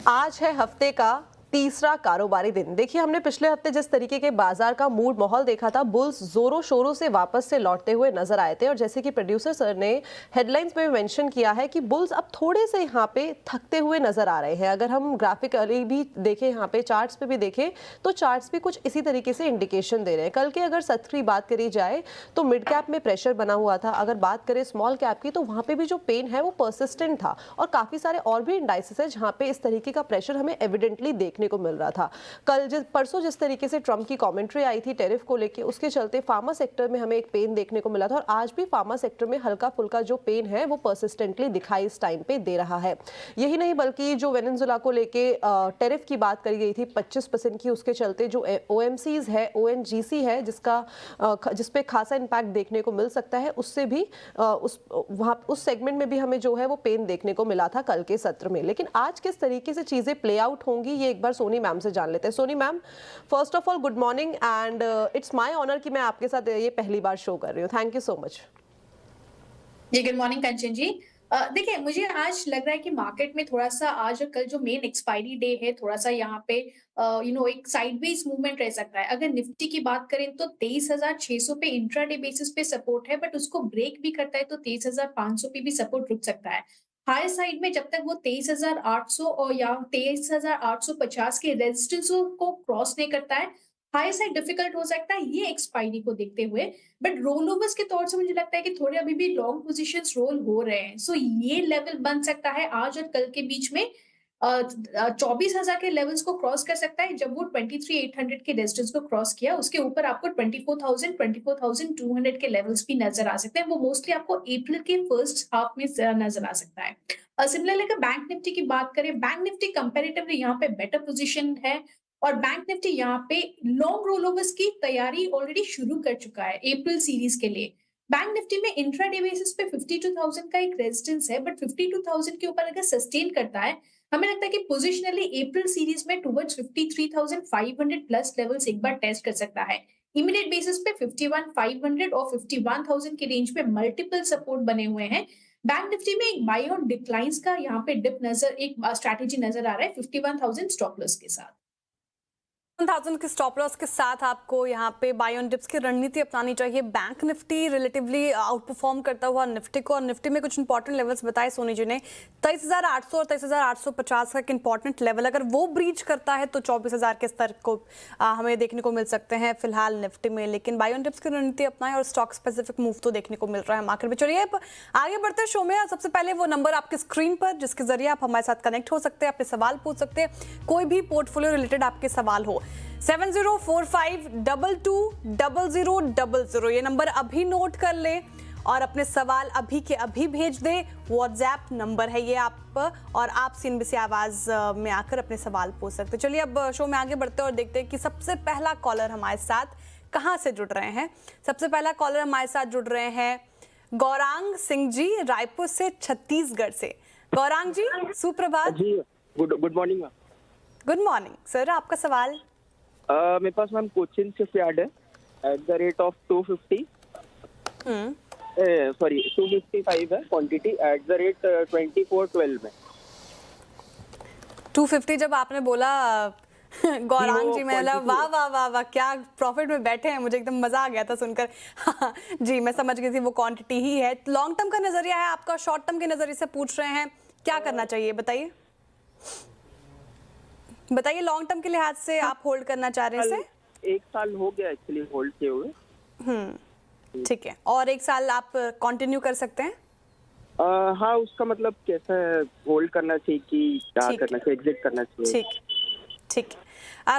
आज है हफ्ते का तीसरा कारोबारी दिन। देखिए, हमने पिछले हफ्ते जिस तरीके के बाजार का मूड माहौल देखा था, बुल्स जोरों शोरों से वापस से लौटते हुए नजर आए थे। और जैसे कि प्रोड्यूसर सर ने हेडलाइंस में मेंशन किया है कि बुल्स अब थोड़े से यहाँ पे थकते हुए नजर आ रहे हैं। अगर हम ग्राफिकली भी देखें, यहाँ पे चार्ट्स पे भी देखें, तो चार्ट्स भी कुछ इसी तरीके से इंडिकेशन दे रहे हैं। कल के अगर सत्र की बात करी जाए तो मिड कैप में प्रेशर बना हुआ था। अगर बात करें स्मॉल कैप की, तो वहाँ पे भी जो पेन है वो परसिस्टेंट था। और काफी सारे और भी इंडाइसेस है जहाँ पे इस तरीके का प्रेशर हमें एविडेंटली देखने को मिल रहा था। कल परसों जिस तरीके से ट्रंप की कमेंट्री आई थी टेरिफ को लेके, उसके चलते फार्मा सेक्टर में हमें एक पेन देखने को मिला था। और आज भी फार्मा सेक्टर में हल्का फुल्का जो पेन है वो परसिस्टेंटली दिखाई इस टाइम पे दे रहा है। यही नहीं, बल्कि जो वेनेजुएला को लेके टेरिफ की बात करी गई थी 25% की, उसके चलते जो ओएमसीज है, ओएनजीसी है, जिसपे खासा इंपैक्ट देखने को मिल सकता है, उससे भी उस सेगमेंट में भी हमें जो है वो पेन देखने को मिला था कल के सत्र में। लेकिन आज किस तरीके से चीजें प्ले आउट होंगी, ये एक बार सोनी मैम से जान लेते हैं। Soni ma'am, first of all good morning, and it's my honour कि मैं आपके साथ ये पहली बार शो कर रही हूँ। Thank you so much. जी, गुड मॉर्निंग कंचन जी। देखिए, मुझे आज लग रहा है कि मार्केट में थोड़ा-सा आज और कल जो मेन एक्सपायरी डे है, थोड़ा-सा यहाँ पे एक साइडवेज मूवमेंट रह सकता है। अगर निफ्टी की बात करें तो 23,600 पे इंट्राडे बेसिस पे सपोर्ट है, बट उसको ब्रेक भी करता है तो 23,500 पे भी सपोर्ट रुक सकता है। हाई साइड में जब तक वो 23,800 और या 23,850 के रेजिस्टेंस को क्रॉस नहीं करता है, हाई साइड डिफिकल्ट हो सकता है ये एक्सपायरी को देखते हुए। बट रोल ओवर्स के तौर से मुझे लगता है कि थोड़े अभी भी लॉन्ग पोजीशंस रोल हो रहे हैं। सो ये लेवल बन सकता है आज और कल के बीच में 24,000 के लेवल्स को क्रॉस कर सकता है। जब वो 23,800 के रेजिस्टेंस को क्रॉस किया, उसके ऊपर आपको 24,000 24,200 के लेवल्स भी नजर आ सकते हैं। वो मोस्टली आपको अप्रैल के फर्स्ट हाफ में नजर आ सकता है। सिमिलरली अगर बैंक निफ्टी की बात करें, बैंक निफ्टी कंपैरेटिवली यहाँ पे बेटर पोजीशन है और बैंक निफ्टी यहाँ पे लॉन्ग रोलओवर्स की तैयारी ऑलरेडी शुरू कर चुका है अप्रैल सीरीज के लिए। बैंक निफ्टी में इंट्राडे बेसिस पे 52,000 का एक रेजिस्टेंस है, बट 52,000 के ऊपर अगर सस्टेन करता है, हमें लगता है कि पोजिशनली अप्रैल सीरीज में टुवर्ड्स 53,500 प्लस लेवल्स एक बार टेस्ट कर सकता है। इमीडिएट बेसिस पे 51,500 और 51,000 के रेंज पे मल्टीपल सपोर्ट बने हुए हैं। बैंक निफ्टी में एक बाय ऑन डिक्लाइंस का यहाँ पे डिप नजर, एक स्ट्रैटेजी नजर आ रहा है 51,000 स्टॉप लॉस के साथ। 1000 के स्टॉप लॉस के साथ आपको यहाँ पे बाय ऑन डिप्स की रणनीति अपनानी चाहिए। Bank Nifty relatively out perform करता हुआ निफ्टी को, और निफ्टी में कुछ इंपॉर्टेंट लेवल्स बताए सोनी जी ने। 23,800 और 23,850 का एक इंपॉर्टेंट लेवल, अगर वो ब्रीच करता है तो 24,000 के स्तर को हमें देखने को मिल सकते हैं फिलहाल निफ्टी में। लेकिन बाय ऑन डिप्स की रणनीति अपनाएं और स्टॉक स्पेसिफिक मूव तो देखने को मिल रहा है मार्केट में। चलिए अब आगे बढ़ते हैं शो में। सबसे पहले वो नंबर आपके स्क्रीन पर जिसके जरिए आप हमारे साथ कनेक्ट हो सकते हैं, अपने सवाल पूछ सकते हैं, कोई भी पोर्टफोलियो रिलेटेड आपके सवाल हो। 7045220000 ये नंबर अभी नोट कर ले और अपने सवाल अभी के अभी भेज दे। व्हाट्सएप नंबर है ये आप, और आप सीएनबीसी आवाज में आकर अपने सवाल पूछ सकते हैं। चलिए अब शो में आगे बढ़ते हैं और देखते हैं कि सबसे पहला कॉलर हमारे साथ कहां से जुड़ रहे हैं। सबसे पहला कॉलर हमारे साथ जुड़ रहे हैं गौरांग सिंह जी, रायपुर से, छत्तीसगढ़ से। गौरांग जी, सुप्रभात जी। Good morning ma'am. Good morning sir, आपका सवाल। मेरे पास मैम कोचिन शिपयार्ड है at the rate of 250, sorry 255 है क्वांटिटी एट द रेट 2412 में। 250 जब आपने बोला गौरांग जी, मैं वाह वाह वाह वाह, क्या प्रॉफिट में बैठे हैं, मुझे एकदम मजा आ गया था सुनकर। जी मैं समझ गई थी वो क्वांटिटी ही है। लॉन्ग टर्म का नजरिया है आपका, शॉर्ट टर्म के नजरिए से पूछ रहे हैं, क्या करना चाहिए बताइए। बताइए, लॉन्ग टर्म के लिहाज से आप होल्ड करना चाह रहे हैं इसे? 1 साल हो गया एक्चुअली होल्ड किए हुए। ठीक है, और 1 साल आप कंटिन्यू कर सकते हैं? हाँ, उसका मतलब कैसा है, होल्ड करना चाहिए कि क्या करना चाहिए, एग्जिट करना चाहिए? ठीक ठीक।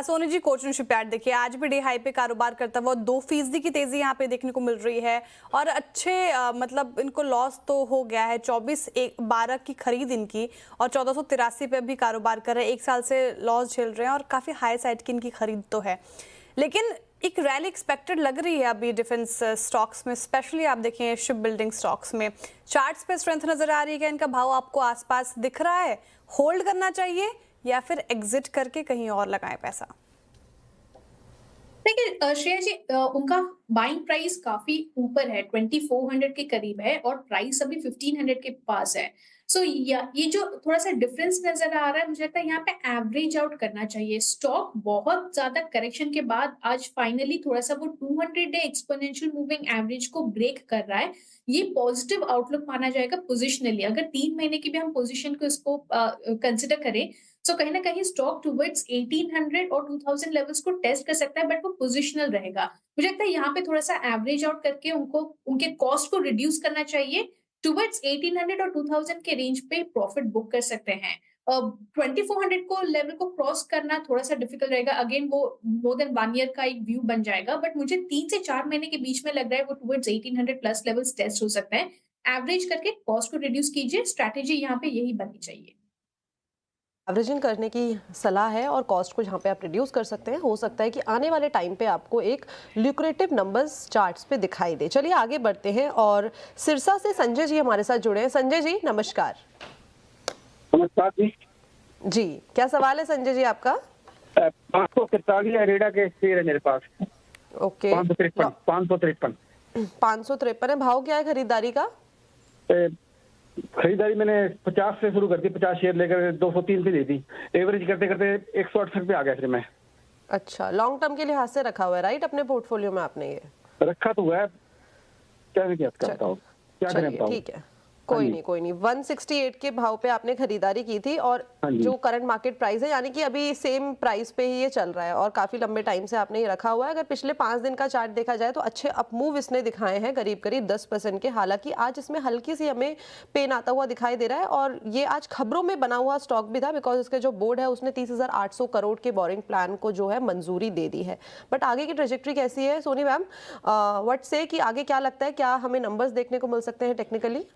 सोनी जी, कोचिन शिपयार्ड देखिए आज भी डे हाई पे कारोबार करता हुआ 2% की तेजी यहाँ पे देखने को मिल रही है। और अच्छे मतलब इनको लॉस तो हो गया है, 24/12 की खरीद इनकी, और 1483 पे भी कारोबार कर रहे हैं। 1 साल से लॉस झेल रहे हैं और काफी हाई साइड की इनकी खरीद तो है। लेकिन एक रैली एक्सपेक्टेड लग रही है अभी डिफेंस स्टॉक्स में, स्पेशली आप देखें शिप बिल्डिंग स्टॉक्स में। चार्ट्स पे स्ट्रेंथ नजर आ रही है क्या? इनका भाव आपको आसपास दिख रहा है? होल्ड करना चाहिए या फिर एग्जिट करके कहीं और लगाएं पैसा? देखिए श्रेया जी, उनका बाइंग प्राइस काफी ऊपर है, 2400 के करीब है और प्राइस अभी 1500 के पास है। सो ये जो थोड़ा सा डिफरेंस नजर आ रहा है, मुझे लगता है यहाँ पे एवरेज आउट करना चाहिए। स्टॉक बहुत ज्यादा करेक्शन के बाद आज फाइनली थोड़ा सा वो 200 डे एक्सपोनेंशियल मूविंग एवरेज को ब्रेक कर रहा है। ये पॉजिटिव आउटलुक माना जाएगा पोजिशनली। अगर 3 महीने की भी हम पोजिशन को इसको कंसिडर करें, तो कहीं ना कहीं स्टॉक टुवर्ड्स 1800 और 2000 लेवल्स को टेस्ट कर सकता है, बट वो पोजिशनल रहेगा। मुझे लगता है यहाँ पे थोड़ा सा एवरेज आउट करके उनको उनके कॉस्ट को रिड्यूस करना चाहिए। टुवर्ड्स 1800 और 2000 के रेंज पे प्रॉफिट बुक कर सकते हैं। 2400 को लेवल को क्रॉस करना थोड़ा सा डिफिकल्ट रहेगा। अगेन वो मोर देन 1 ईयर का एक व्यू बन जाएगा, बट मुझे 3 से 4 महीने के बीच में लग रहा है वो टुवर्ड्स 1800 प्लस लेवल्स टेस्ट हो सकते हैं। एवरेज करके कॉस्ट को रिड्यूस कीजिए। स्ट्रैटेजी यहाँ पे यही बननी चाहिए। एवरेजिंग करने की सलाह है और कॉस्ट को जहाँ पे आप रिड्यूस कर सकते हैं। हो सकता है कि आने वाले टाइम पे आपको एक ल्यूक्रेटिव नंबर्स चार्ट्स पे दिखाई दे। चलिए आगे बढ़ते हैं और सिरसा से संजय जी हमारे साथ जुड़े हैं। संजय जी नमस्कार। नमस्कार जी। जी क्या सवाल है संजय जी आपका? 543 एरेडा के शेयर है मेरे पास। ओके 553 553 है। भाव क्या है खरीदारी का? खरीदारी मैंने 50 से शुरू कर दी, 50 शेयर लेकर 203 पे दे दी। एवरेज करते करते 168 पे आ गया फिर मैं। अच्छा लॉन्ग टर्म के लिहाज से रखा हुआ है राइट अपने पोर्टफोलियो में आपने? ये रखा तो हुआ है, क्या बताओ क्या करें बताओ। ठीक है कोई नहीं 168 के भाव पे आपने खरीदारी की थी और जो करंट मार्केट प्राइस है यानी कि अभी सेम प्राइस पे ही ये चल रहा है और काफी लंबे टाइम से आपने ये रखा हुआ है। अगर पिछले 5 दिन का चार्ट देखा जाए तो अच्छे अप मूव इसने दिखाए हैं करीब 10% के। हालांकि आज इसमें हल्की सी हमें पेन आता हुआ दिखाई दे रहा है और ये आज खबरों में बना हुआ स्टॉक भी था बिकॉज इसके जो बोर्ड है उसने 30,800 करोड़ के बोरिंग प्लान को जो है मंजूरी दे दी है। बट आगे की ट्रेजेक्ट्री कैसी है सोनी मैम? व्हाट से कि आगे क्या लगता है, क्या हमें नंबर्स देखने को मिल सकते हैं टेक्निकली?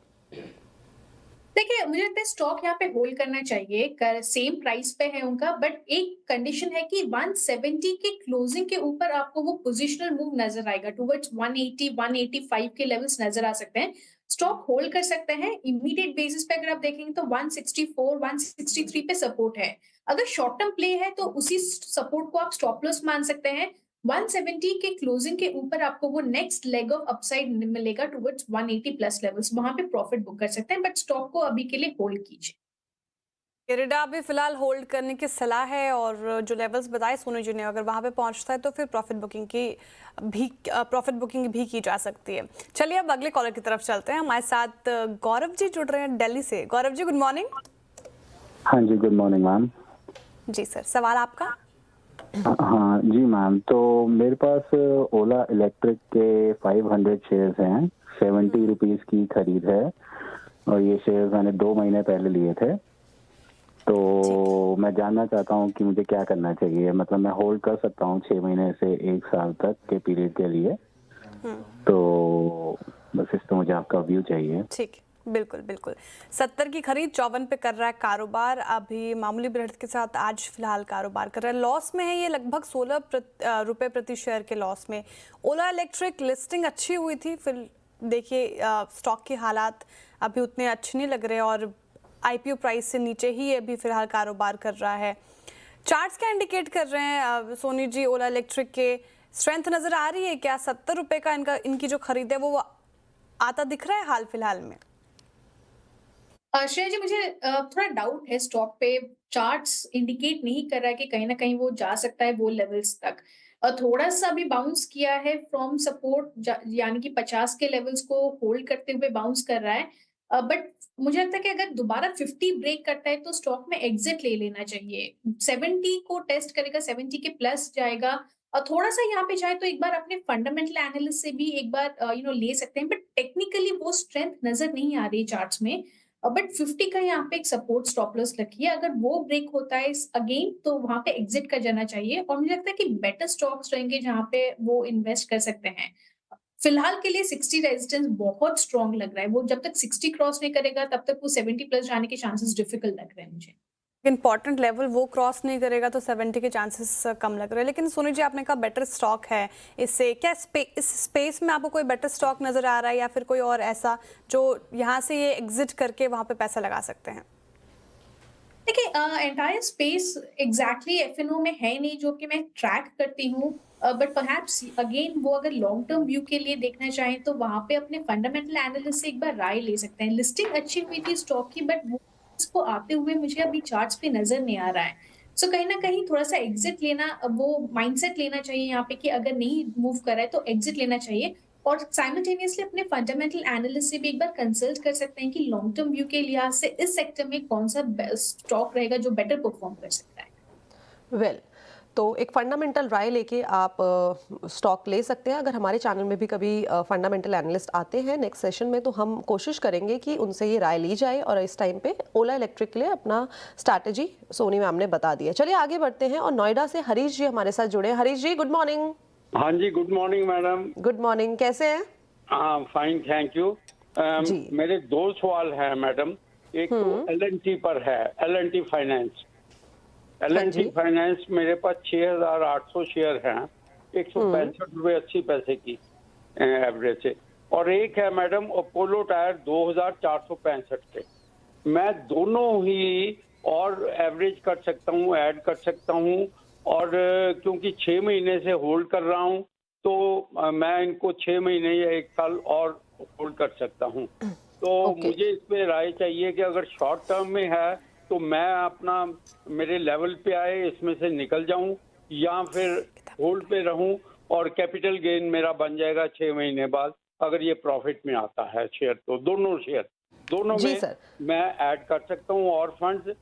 देखिए मुझे लगता है स्टॉक यहाँ पे होल्ड करना चाहिए। सेम प्राइस पे है उनका, बट एक कंडीशन है कि 170 के क्लोजिंग के ऊपर आपको वो पोजिशनल मूव नजर आएगा। टुवर्ड्स 180 185 के लेवल्स नजर आ सकते हैं। स्टॉक होल्ड कर सकते हैं। इमीडिएट बेसिस पे अगर आप देखेंगे तो 164 163 पे सपोर्ट है। अगर शॉर्ट टर्म प्ले है तो उसी सपोर्ट को आप स्टॉप लॉस मान सकते हैं। 170 के क्लोजिंग के ऊपर आपको वो नेक्स्ट लेग ऑफ अपसाइड मिलेगा टुवर्ड्स 180 प्लस लेवल्स, वहां पे प्रॉफिट बुक कर सकते हैं, बट स्टॉक को अभी के लिए होल्ड कीजिए। एरेडा अभी फिलहाल होल्ड करने की सलाह है और जो लेवल्स बताए सोनू जी ने अगर वहां पे पहुंचता है तो फिर प्रॉफिट बुकिंग भी की जा सकती है। चलिए अब अगले कॉलर की तरफ चलते हैं। हमारे साथ गौरव जी जुड़ रहे हैं दिल्ली से। Gaurav ji good morning. हाँ जी गुड मॉर्निंग मैम। जी सर सवाल आपका? हाँ जी मैम, तो मेरे पास ओला इलेक्ट्रिक के 500 शेयर्स हैं। 70 रुपीज की खरीद है और ये शेयर्स मैंने 2 महीने पहले लिए थे। तो मैं जानना चाहता हूँ कि मुझे क्या करना चाहिए। मतलब मैं होल्ड कर सकता हूँ 6 महीने से 1 साल तक के पीरियड के लिए। तो बस इस तो मुझे आपका व्यू चाहिए। ठीक बिल्कुल 70 की खरीद 54 पे कर रहा है कारोबार। अभी मामूली बढ़त के साथ आज फिलहाल कारोबार कर रहा है। लॉस में है ये लगभग 16 रुपए प्रति शेयर के लॉस में। ओला इलेक्ट्रिक लिस्टिंग अच्छी हुई थी, फिर देखिए स्टॉक के हालात अभी उतने अच्छे नहीं लग रहे और आईपीओ प्राइस से नीचे ही अभी फिलहाल कारोबार कर रहा है। चार्ट्स क्या इंडिकेट कर रहे हैं सोनी जी? ओला इलेक्ट्रिक के स्ट्रेंथ नजर आ रही है क्या? 70 रुपए का इनकी जो खरीद है वो आता दिख रहा है हाल फिलहाल में? श्रेया जी मुझे थोड़ा डाउट है स्टॉक पे। चार्ट्स इंडिकेट नहीं कर रहा है कि कहीं ना कहीं वो जा सकता है वो लेवल्स तक। थोड़ा सा भी बाउंस किया है फ्रॉम सपोर्ट, यानी कि 50 के लेवल्स को होल्ड करते हुए बाउंस कर रहा है। बट मुझे लगता है कि अगर दोबारा 50 ब्रेक करता है तो स्टॉक में एग्जिट ले लेना चाहिए। 70 को टेस्ट करेगा, 70 के प्लस जाएगा और थोड़ा सा यहाँ पे जाए तो एक बार अपने फंडामेंटल एनालिस्ट से भी एक बार ले सकते हैं, बट टेक्निकली वो स्ट्रेंथ नजर नहीं आ रही चार्ट्स में। बट 50 का यहाँ पे एक सपोर्ट स्टॉप लॉस रखिए। अगर वो ब्रेक होता है अगेन तो वहां पे एग्जिट कर जाना चाहिए और मुझे लगता है कि बेटर स्टॉक्स रहेंगे जहां पे वो इन्वेस्ट कर सकते हैं। फिलहाल के लिए 60 रेजिस्टेंस बहुत स्ट्रॉन्ग लग रहा है। वो जब तक 60 क्रॉस नहीं करेगा तब तक वो 70 प्लस जाने के चांसेस डिफिकल्ट लग रहे हैं मुझे। इंपॉर्टेंट लेवल वो क्रॉस नहीं करेगा तो 70 के चांसेस कम लग रहे हैं। लेकिन सोनी जी आपने कहा बेटर स्टॉक है, इससे क्या इस स्पेस में आपको कोई बेटर स्टॉक नजर आ रहा है या फिर कोई और ऐसा जो यहाँ से ये एग्जिट करके वहां पे पैसा लगा सकते हैं? देखिए एंटायर स्पेस एग्जैक्टली एफएनओ में है नहीं जो कि मैं ट्रैक करती हूँ, बट परहैप्स अगेन वो अगर लॉन्ग टर्म व्यू के लिए देखना चाहें तो वहां पे अपने फंडामेंटल एनालिस्ट से एक बार राय ले सकते हैं। लिस्टिंग अच्छी हुई थी स्टॉक की, बट वो इसको आते हुए मुझे अभी चार्ट्स पे नजर नहीं आ रहा है। सो कहीं ना कहीं थोड़ा सा एग्जिट लेना, वो माइंडसेट लेना चाहिए यहाँ पे कि अगर नहीं मूव कर रहा है तो एग्जिट लेना चाहिए। और साइमल्टेनियसली अपने फंडामेंटल एनालिस्ट से भी एक बार कंसल्ट कर सकते हैं कि लॉन्ग टर्म व्यू के लिहाज से इस सेक्टर में कौन सा स्टॉक रहेगा जो बेटर परफॉर्म कर सकता है। वेल तो एक फंडामेंटल राय लेके आप स्टॉक ले सकते हैं। अगर हमारे चैनल में भी कभी फंडामेंटल एनालिस्ट आते हैं नेक्स्ट सेशन में, तो हम कोशिश करेंगे कि उनसे ये राय ली जाए। और इस टाइम पे ओला इलेक्ट्रिक के लिए अपना स्ट्रैटेजी सोनी मैम ने बता दिया। चलिए आगे बढ़ते हैं और नोएडा से हरीश जी हमारे साथ जुड़े हैं। Harish ji good morning. हाँ जी, good morning madam. Good morning, कैसे हैं? हाँ फाइन, थैंक यू। जी। मेरे दो सवाल हैं मैडम। एक तो एल&टी पर है, एल&टी फाइनेंस। एल&टी फाइनेंस मेरे पास 6,800 शेयर हैं, 165 रुपये 80 पैसे की एवरेज से। और एक है मैडम अपोलो टायर 2,465 के। मैं दोनों ही और एवरेज कर सकता हूँ, ऐड कर सकता हूँ। और क्योंकि 6 महीने से होल्ड कर रहा हूँ तो मैं इनको 6 महीने या 1 साल और होल्ड कर सकता हूँ। तो मुझे इस पे राय चाहिए कि अगर शॉर्ट टर्म में है तो मैं अपना मेरे लेवल पे आए इसमें से निकल जाऊं, या फिर होल्ड पे रहूं और कैपिटल गेन मेरा बन जाएगा 6 महीने बाद अगर ये प्रॉफिट में आता है शेयर। तो दोनों जी में सर। मैं ऐड कर सकता हूँ और फंड्स,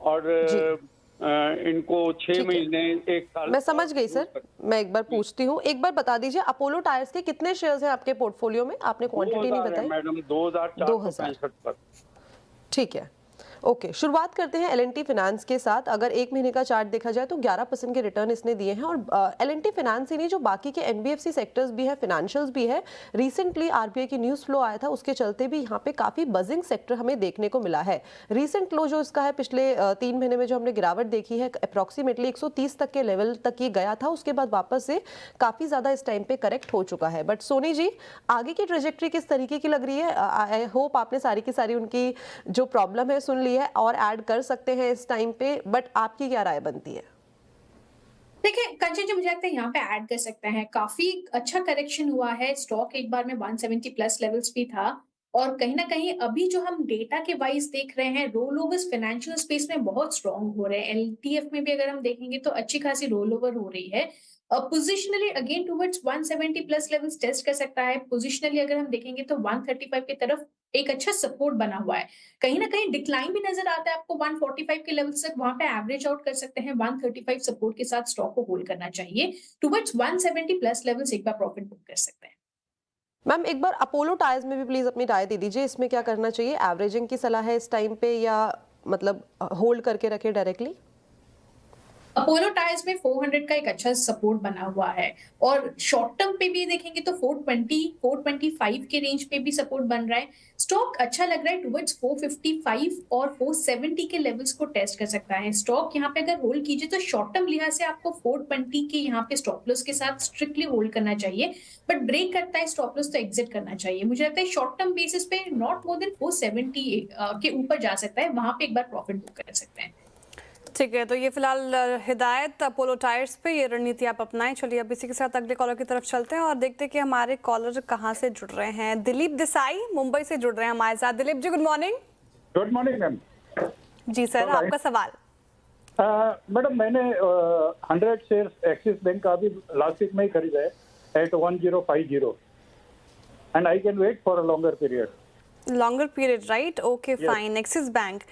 और इनको 6 महीने 1 साल। मैं समझ गई सर। मैं एक बार पूछती हूँ, एक बार बता दीजिए अपोलो टायर्स के कितने शेयर्स हैं आपके पोर्टफोलियो में? आपने क्वांटिटी नहीं बताई मैडम 2,465 पर। ठीक है, ओके। शुरुआत करते हैं एल&टी फाइनेंस के साथ। अगर एक महीने का चार्ट देखा जाए तो 11% के रिटर्न इसने दिए हैं। और एल&टी फाइनेंस ही नहीं, जो बाकी के एनबीएफसी सेक्टर्स भी है, फाइनेंशियल्स भी है। रिसेंटली आरबीआई की न्यूज़ फ्लो आया था, उसके चलते भी यहाँ पे काफ़ी बजिंग सेक्टर हमें देखने को मिला है। रिसेंट लो जो इसका है पिछले 3 महीने में जो हमने गिरावट देखी है, अप्रॉक्सीमेटली 130 तक के लेवल तक ये गया था। उसके बाद वापस से काफ़ी ज़्यादा इस टाइम पे करेक्ट हो चुका है। बट सोनी जी, आगे की ट्रेजेक्ट्री किस तरीके की लग रही है? आई होप आपने सारी की सारी उनकी जो प्रॉब्लम है सुन ली है और ऐड कर सकते हैं इस टाइम पे, बट आपकी क्या राय बनती है? देखिए कंचन जी, मुझे लगता है यहाँ पे ऐड कर सकते हैं। काफी अच्छा करेक्शन हुआ है, स्टॉक एक बार में 170 प्लस लेवल्स भी था। और कहीं ना कहीं अभी जो हम डेटा के वाइज देख रहे हैं, रोल ओवर्स फाइनेंशियल स्पेस में बहुत स्ट्रांग हो रहे हैं। एलटीएफ में भी अगर हम देखेंगे तो अच्छी खासी रोल ओवर हो रही है। Positionally again towards 170 plus levels test कर सकता है। पोजिशनली अगर हम देखेंगे तो 135 की तरफ एक अच्छा सपोर्ट बना हुआ है। कहीं ना कहीं डिक्लाइन भी नजर आता है आपको 145 के लेवल तक, वहां पे एवरेज आउट कर सकते हैं। 135 सपोर्ट के साथ स्टॉक को होल्ड करना चाहिए। टुवर्ड्स 170 प्लस लेवल्स एक बार प्रॉफिट बुक कर सकते हैं। मैम एक बार अपोलो टायर्स में भी प्लीज अपनी राय दे दीजिए, इसमें क्या करना चाहिए? एवरेजिंग की सलाह है इस टाइम पे या मतलब होल्ड करके रखे डायरेक्टली? अपोलो टायर्स में 400 का एक अच्छा सपोर्ट बना हुआ है। और शॉर्ट टर्म पे भी देखेंगे तो 420 425 के रेंज पे भी सपोर्ट बन रहा है। स्टॉक अच्छा लग रहा है, टुवर्ड्स 455 और 470 के लेवल्स को टेस्ट कर सकता है। स्टॉक यहाँ पे अगर होल्ड कीजिए तो शॉर्ट टर्म लिहाज से आपको 420 के यहाँ पे स्टॉप लॉस के साथ स्ट्रिक्टली होल्ड करना चाहिए। बट ब्रेक करता है स्टॉप लॉस तो एग्जिट करना चाहिए। मुझे लगता है शॉर्ट टर्म बेसिस पे नॉट मोर देन 470 के ऊपर जा सकता है, वहां पे एक बार प्रॉफिट बुक कर सकते हैं। ठीक है, तो ये फिलहाल हिदायत अपोलो टायर्स पे, ये रणनीति आप अपनाएं। चलिए अब इसी के साथ अगले कॉलर की तरफ चलते हैं और देखते हैं कि हमारे कॉलर कहाँ से जुड़ रहे हैं। दिलीप देसाई मुंबई से जुड़ रहे हैं हमारे साथ। Dilip ji good morning. Good morning ma'am. जी सर, आपका सवाल। मैडम मैंने 100 शेयर्स एक्सिस बैंक का भी लास्ट वीक में ही खरीदा है at 1050 and I can wait for a longer period right? Okay fine. Axis bank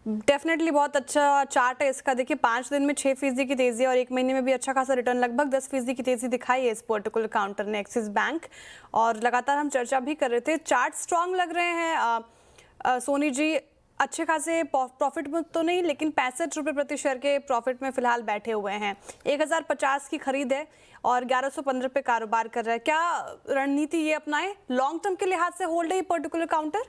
definitely बहुत अच्छा चार्ट है इसका। देखिए 5 दिन में 6% की तेजी है और 1 महीने में भी अच्छा खासा रिटर्न, लगभग 10% की तेजी दिखाई है इस पर्टिकुलर काउंटर ने, एक्सिस बैंक। और लगातार हम चर्चा भी कर रहे थे, चार्ट स्ट्रांग लग रहे हैं सोनी जी। अच्छे खासे प्रॉफिट में तो नहीं, लेकिन 65 रुपये प्रति शेयर के प्रॉफिट में फिलहाल बैठे हुए हैं। 1050 की खरीद है और 1115 पे कारोबार कर रहा है। क्या रणनीति ये अपनाएं? लॉन्ग टर्म के लिहाज से होल्ड है ये पर्टिकुलर काउंटर?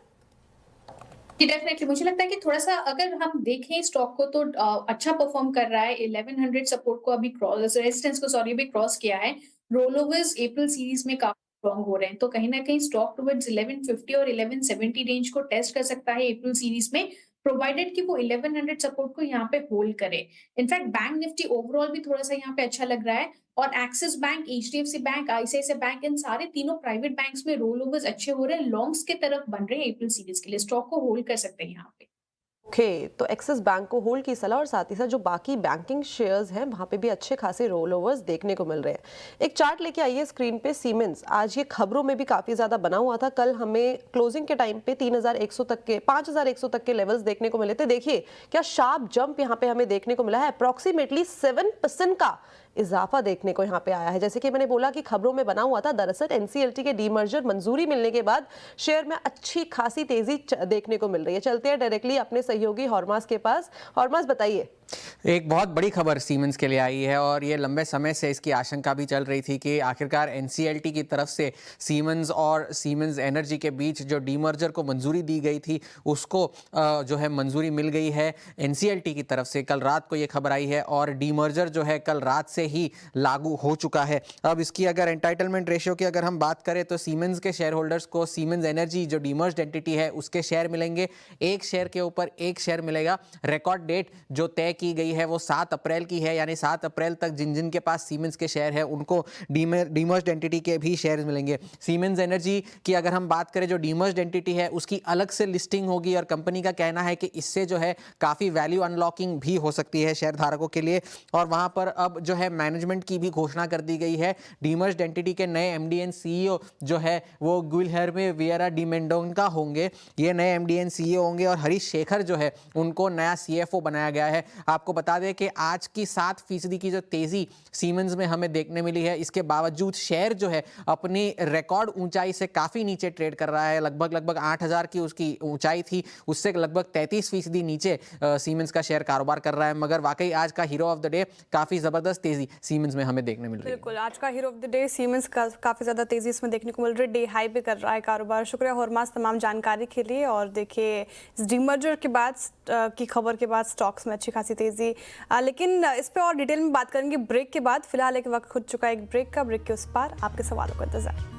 डेफिनेटली मुझे लगता है कि थोड़ा सा अगर हम देखें स्टॉक को तो अच्छा परफॉर्म कर रहा है। 1100 सपोर्ट को अभी क्रॉस, रेजिस्टेंस को सॉरी अभी क्रॉस किया है। रोल ओवर्स अप्रैल सीरीज में काफी स्ट्रॉन्ग हो रहे हैं, तो कहीं ना कहीं स्टॉक टुवर्ड्स 1150 और 1170 रेंज को टेस्ट कर सकता है अप्रैल सीरीज में। प्रोवाइडेड कि वो 1100 सपोर्ट को यहाँ पे होल्ड करे। इनफैक्ट बैंक निफ्टी ओवरऑल भी थोड़ा सा यहाँ पे अच्छा लग रहा है और Axis bank, HDFC bank, ICICI bank, इन सारे तीनों प्राइवेट बैंक्स में रोल ओवर्स अच्छे हो रहे हैं, लॉन्ग्स की तरफ बन रहे हैं अप्रैल सीरीज के लिए। स्टॉक को होल्ड कर सकते हैं यहाँ पे। ओके, तो एक्सिस बैंक को होल्ड की सलाह और साथ ही साथ जो बाकी बैंकिंग शेयर्स हैं वहां पे भी अच्छे खासे रोल ओवर्स देखने को मिल रहे हैं। एक चार्ट लेके आइए स्क्रीन पे। सीमेंस आज ये खबरों में भी काफी ज्यादा बना हुआ था। कल हमें क्लोजिंग के टाइम पे 3100 तक के 5100 तक के लेवल्स देखने को मिले थे। देखिए क्या शार्प जंप यहाँ पे हमें देखने को मिला है। अप्रोक्सीमेटली 7% का इजाफा देखने को यहाँ पे आया है। जैसे कि मैंने बोला कि खबरों में बना हुआ था, दरअसल एनसीएलटी के डीमर्जर मंजूरी मिलने के बाद शेयर में अच्छी खासी तेजी देखने को मिल रही है। चलते हैं डायरेक्टली अपने सहयोगी हॉर्मास के पास। हॉर्मास बताइए। एक बहुत बड़ी खबर सीमेंस के लिए आई है और ये लंबे समय से इसकी आशंका भी चल रही थी कि आखिरकार एनसीएलटी की तरफ से सीमेंस और सीमेंस एनर्जी के बीच जो डीमर्जर को मंजूरी दी गई थी उसको जो है मंजूरी मिल गई है एनसीएलटी की तरफ से। कल रात को ये खबर आई है और डीमर्जर जो है कल रात से ही लागू हो चुका है। अब इसकी अगर एंटाइटलमेंट रेशियो की अगर हम बात करें तो सीमेंस के शेयर होल्डर्स को सीमेंस एनर्जी जो डीमर्ज्ड एंटिटी है उसके शेयर मिलेंगे। एक शेयर के ऊपर एक शेयर मिलेगा। रिकॉर्ड डेट जो तय की गई है वो 7 अप्रैल की है, यानी 7 अप्रैल तक जिन जिन के पास सीमेंस के शेयर है उनको डीमर्ज्ड एंटिटी के भी शेयर मिलेंगे। सीमेंस एनर्जी की अगर हम बात करें जो डीमर्ज्ड एंटिटी है उसकी अलग से लिस्टिंग होगी और कंपनी का कहना है कि इससे जो है काफ़ी वैल्यू अनलॉकिंग भी हो सकती है शेयर धारकों के लिए। और वहां पर अब जो है मैनेजमेंट की भी घोषणा कर दी गई है। डीमर्ज्ड एंटिटी के नए एमडी एंड सीईओ जो है वो गुइलहर्मे वियरा डी मेंडोंगा होंगे। ये नए एमडी एंड सीईओ होंगे और हरीश शेखर जो है उनको नया सीएफओ बनाया गया है। आपको बता दें कि आज की 7% की जो तेजी सीमेंस में हमें देखने मिली है, इसके बावजूद शेयर जो है अपनी रिकॉर्ड ऊंचाई से काफी नीचे ट्रेड कर रहा है। लगभग 8000 की उसकी ऊंचाई थी, उससे लगभग 33% नीचे सीमेंस का शेयर कारोबार कर रहा है। मगर वाकई आज का हीरो ऑफ द डे काफी जबरदस्त तेजी सीमेंस में हमें देखने मिल रही है। बिल्कुल, आज का hero of the day siemens का काफी ज्यादा तेजी इसमें देखने को मिल रही है। डे हाई पे कर रहा है कारोबार। शुक्रिया हॉर्मास तमाम जानकारी के लिए। और देखिए इस डीमर्जर के बाद की खबर के बाद स्टॉक्स में अच्छी खासी तेजी, लेकिन इस पे और डिटेल में बात करेंगे ब्रेक के बाद। फिलहाल एक वक्त खुद चुका है एक ब्रेक का। ब्रेक के उस पार आपके सवालों का इंतजार।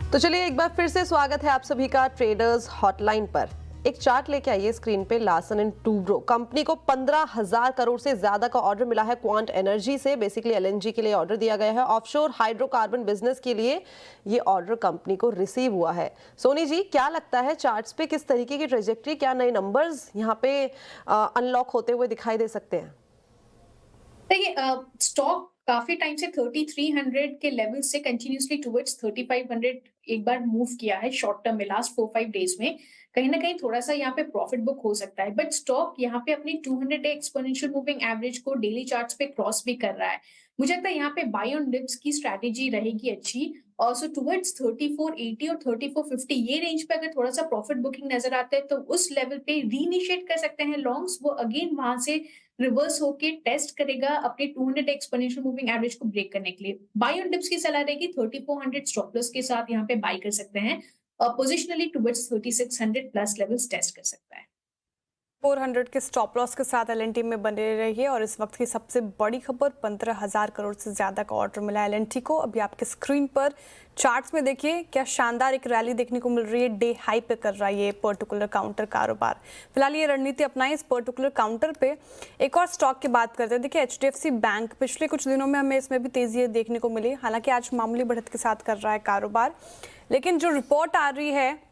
तो चलिए एक बार फिर से स्वागत है आप सभी का ट्रेडर्स हॉटलाइन पर। एक चार्ट लेके आइए स्क्रीन पे। लार्सन एंड टूब्रो कंपनी को 15,000 करोड़ से ज्यादा का ऑर्डर मिला है क्वांट एनर्जी से। बेसिकली एलएनजी के लिए ऑर्डर दिया गया है। ऑफशोर हाइड्रोकार्बन बिजनेस के लिए ये ऑर्डर कंपनी को रिसीव हुआ है। सोनी जी, क्या लगता है चार्ट्स पे किस तरीके की ट्रेजेक्ट्री, क्या नए नंबर्स यहाँ पे अनलॉक होते हुए दिखाई दे सकते हैं? देखिए स्टॉक काफी टाइम से 3300 के लेवल से कंटिन्यूसली टुवर्ड्स 3500 एक बार मूव किया है शॉर्ट टर्म में लास्ट 4-5 डेज में। कहीं ना कहीं थोड़ा सा यहाँ पे प्रॉफिट बुक हो सकता है, बट स्टॉक यहाँ पे अपनी 200 डे एक्सपोनेंशियल मूविंग एवरेज को डेली चार्ट्स पे क्रॉस भी कर रहा है। मुझे लगता है यहाँ पे बाय ऑन डिप्स की स्ट्रैटेजी रहेगी अच्छी। और सो टुवर्ड्स 3480 और 3450 ये रेंज पे अगर थोड़ा सा प्रॉफिट बुकिंग नजर आता है तो उस लेवल पे रीइनिशिएट कर सकते हैं लॉन्ग्स। वो अगेन वहां से रिवर्स होके टेस्ट करेगा अपने 200 एक्सपोनेंशियल मूविंग एवरेज को ब्रेक करने के लिए। बाय ऑन डिप्स की सलाह रहेगी 3400 स्टॉप लॉस के साथ यहाँ पे बाय कर सकते हैं। Positionally towards 3600 plus levels test कर सकता है। 400 के स्टॉप लॉस के साथ एलएनटी में बने रहिए। और इस वक्त की सबसे बड़ी खबर, 15,000 करोड़ से ज्यादा का ऑर्डर मिला है एलएनटी को। अभी आपके स्क्रीन पर चार्ट्स में देखिए क्या शानदार एक रैली देखने को मिल रही है। डे हाई पे कर रहा है ये पर्टिकुलर काउंटर कारोबार। फिलहाल ये रणनीति अपनाई इस पर्टिकुलर काउंटर पे। एक और स्टॉक की बात करते हैं। देखिए एचडीएफसी बैंक पिछले कुछ दिनों में हमें इसमें भी तेजी देखने को मिली। हालांकि आज मामूली बढ़त के साथ कर रहा है कारोबार, लेकिन जो रिपोर्ट आ रही है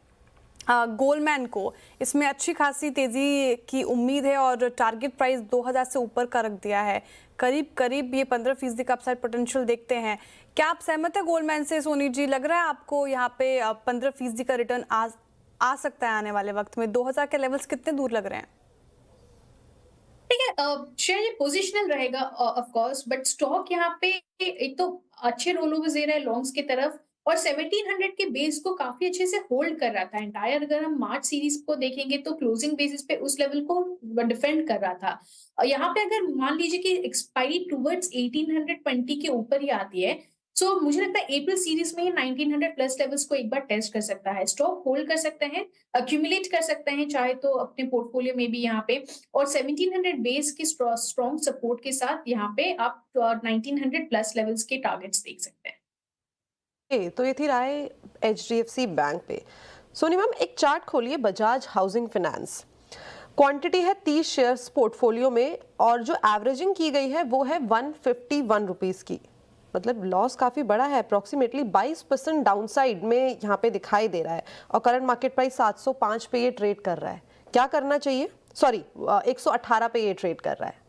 गोल्डमैन को, इसमें अच्छी खासी तेजी की उम्मीद है और टारगेट प्राइस 2000 से ऊपर का रख दिया है। करीब ये 15% का अपसाइड पोटेंशियल देखते हैं। क्या आप सहमत है गोल्डमैन से सोनी जी? लग रहा है आपको यहाँ पे 15% का रिटर्न आ सकता है आने वाले वक्त में? 2000 के लेवल्स कितने दूर लग रहे हैं? ठीक है, शेयर ये पोजिशनल रहेगा ऑफ कोर्स, बट स्टॉक यहाँ पे एक तो अच्छे रोल ओवर्स दे रहा है लॉन्ग्स की तरफ और 1700 के बेस को काफी अच्छे से होल्ड कर रहा था एंटायर। अगर हम मार्च सीरीज को देखेंगे तो क्लोजिंग बेसिस पे उस लेवल को डिफेंड कर रहा था। यहाँ पे अगर मान लीजिए कि एक्सपायरी टुवर्ड्स 1820 के ऊपर ही आती है सो मुझे लगता है अप्रैल सीरीज में ही 1900 प्लस लेवल्स को एक बार टेस्ट कर सकता है, स्टॉक होल्ड कर सकते हैं, अक्यूमुलेट कर सकते हैं चाहे तो अपने पोर्टफोलियो में भी यहाँ पे, और 1700 बेस की स्ट्रॉन्ग सपोर्ट के साथ यहाँ पे आप 1900 प्लस लेवल्स के टारगेट्स देख सकते हैं। तो ये थी राय HDFC बैंक पे। सोनी मैम, एक चार्ट खोलिए बजाज हाउसिंग फाइनेंस। क्वांटिटी है 30 शेयर्स पोर्टफोलियो में और जो एवरेजिंग की गई है वो है 151 रुपीस की। मतलब लॉस काफी बड़ा है, अप्रोक्सीमेटली 22% डाउनसाइड में यहाँ पे दिखाई दे रहा है और करंट मार्केट प्राइस 705 पे ये ट्रेड कर रहा है। क्या करना चाहिए? सॉरी, 118 पे ये ट्रेड कर रहा है।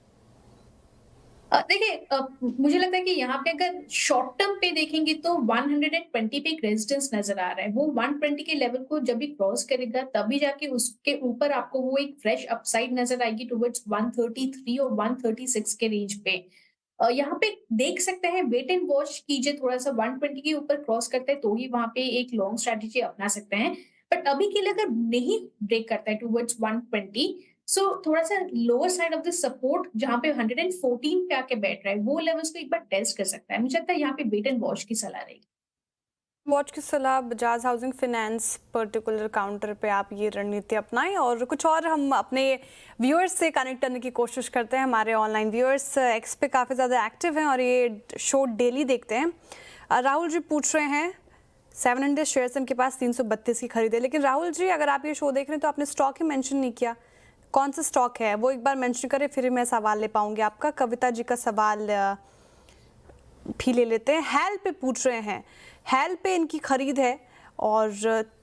देखिए, मुझे लगता है कि यहाँ पे अगर शॉर्ट टर्म पे देखेंगे तो 120 पे एक रेजिस्टेंस नजर आ रहा है। वो 120 के लेवल को जब भी क्रॉस करेगा तभी जाके उसके ऊपर आपको वो एक फ्रेश अपसाइड नजर आएगी टुवर्ड्स 133 और 136 के रेंज पे। यहाँ पे देख सकते हैं, वेट एंड वॉच कीजिए, थोड़ा सा 120 के ऊपर क्रॉस करता है तो ही वहां पे एक लॉन्ग स्ट्रेटेजी अपना सकते हैं। बट अभी के लिए अगर नहीं ब्रेक करता है टुवर्ड्स 120, सो थोड़ा सा lower side of the support जहां पे 114 पे आके बैठ रहा है, वो लेवल्स को एक बार टेस्ट कर सकता है। मुझे लगता है यहाँ पे वेट एंड वॉच की सलाह रहेगी। वॉच की सलाह Bajaj housing finance particular counter पे आप ये रणनीति अपनाएं। और कुछ और हम अपने व्यूअर्स से कनेक्ट करने की कोशिश करते हैं। हमारे ऑनलाइन व्यूअर्स एक्स पे काफ़ी ज़्यादा एक्टिव हैं और ये शो डेली देखते हैं। राहुल जी पूछ रहे हैं 700 शेयर्स इनके पास 332 की खरीदे। लेकिन राहुल जी, अगर आप ये शो देख रहे हैं तो आपने स्टॉक ही मेंशन नहीं किया, कौन सा स्टॉक है वो एक बार मेंशन करें, फिर मैं सवाल ले पाऊंगी आपका। कविता जी का सवाल भी ले लेते हैं। हेल पे पूछ रहे हैं, हेल पे इनकी खरीद है और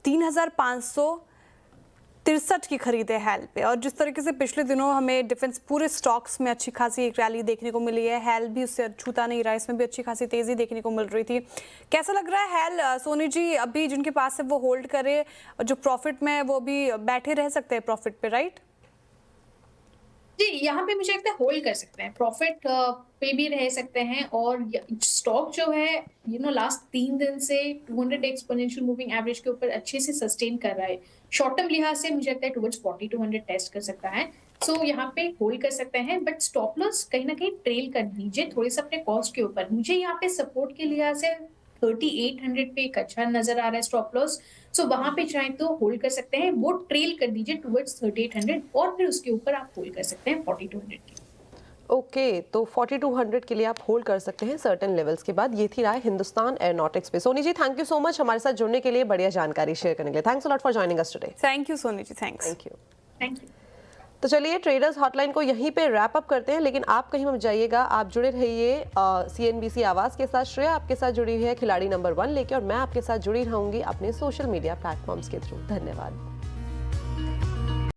3563 की खरीद है हेल पे। और जिस तरीके से पिछले दिनों हमें डिफेंस पूरे स्टॉक्स में अच्छी खासी एक रैली देखने को मिली है, हेल भी उससे छूता नहीं रहा, इसमें भी अच्छी खासी तेजी देखने को मिल रही थी। कैसा लग रहा है हेल? सोनी जी, अभी जिनके पास है वो होल्ड करे, जो प्रॉफिट में है वो भी बैठे रह सकते हैं प्रॉफिट पे, राइट? जी, यहाँ पे मुझे लगता है होल्ड कर सकते हैं, प्रॉफिट पे भी रह सकते हैं। और स्टॉक जो है लास्ट 3 दिन से 200 एक्सपोनेंशियल मूविंग एवरेज के ऊपर अच्छे से सस्टेन कर रहा है। शॉर्ट टर्म लिहाज से मुझे लगता है टुवर्ड्स 4200 टेस्ट कर सकता है। सो यहाँ पे होल्ड कर सकते हैं, बट स्टॉप लॉस कहीं ना कहीं ट्रेल कर दीजिए थोड़े से अपने कॉस्ट के ऊपर। मुझे यहाँ पे सपोर्ट के लिहाज से 3800 पे एक अच्छा नजर आ रहा है स्टॉप लॉस। सो वहां पे चाहे तो होल्ड कर सकते हैं, वो ट्रेल कर दीजिए टुवर्ड्स 3800 और फिर उसके ऊपर आप होल्ड कर सकते हैं 4200 की। ओके, तो 4200 के लिए आप होल्ड कर सकते हैं सर्टेन लेवल्स के बाद। ये थी राय हिंदुस्तान एरोनॉटिक्स पे। Soni ji, thank you so much हमारे साथ जुड़ने के लिए, बढ़िया जानकारी शेयर करने के लिए। Thanks a lot for joining us today. Thank you Soni ji, thanks. Thank you. Thank you. तो चलिए ट्रेडर्स हॉटलाइन को यहीं पे रैप अप करते हैं, लेकिन आप कहीं मत जाइएगा, आप जुड़े रहिए CNBC आवाज़ के साथ। श्रेया आपके साथ जुड़ी हुई है खिलाड़ी नंबर 1 लेके, और मैं आपके साथ जुड़ी रहूंगी अपने सोशल मीडिया प्लेटफॉर्म्स के थ्रू। धन्यवाद।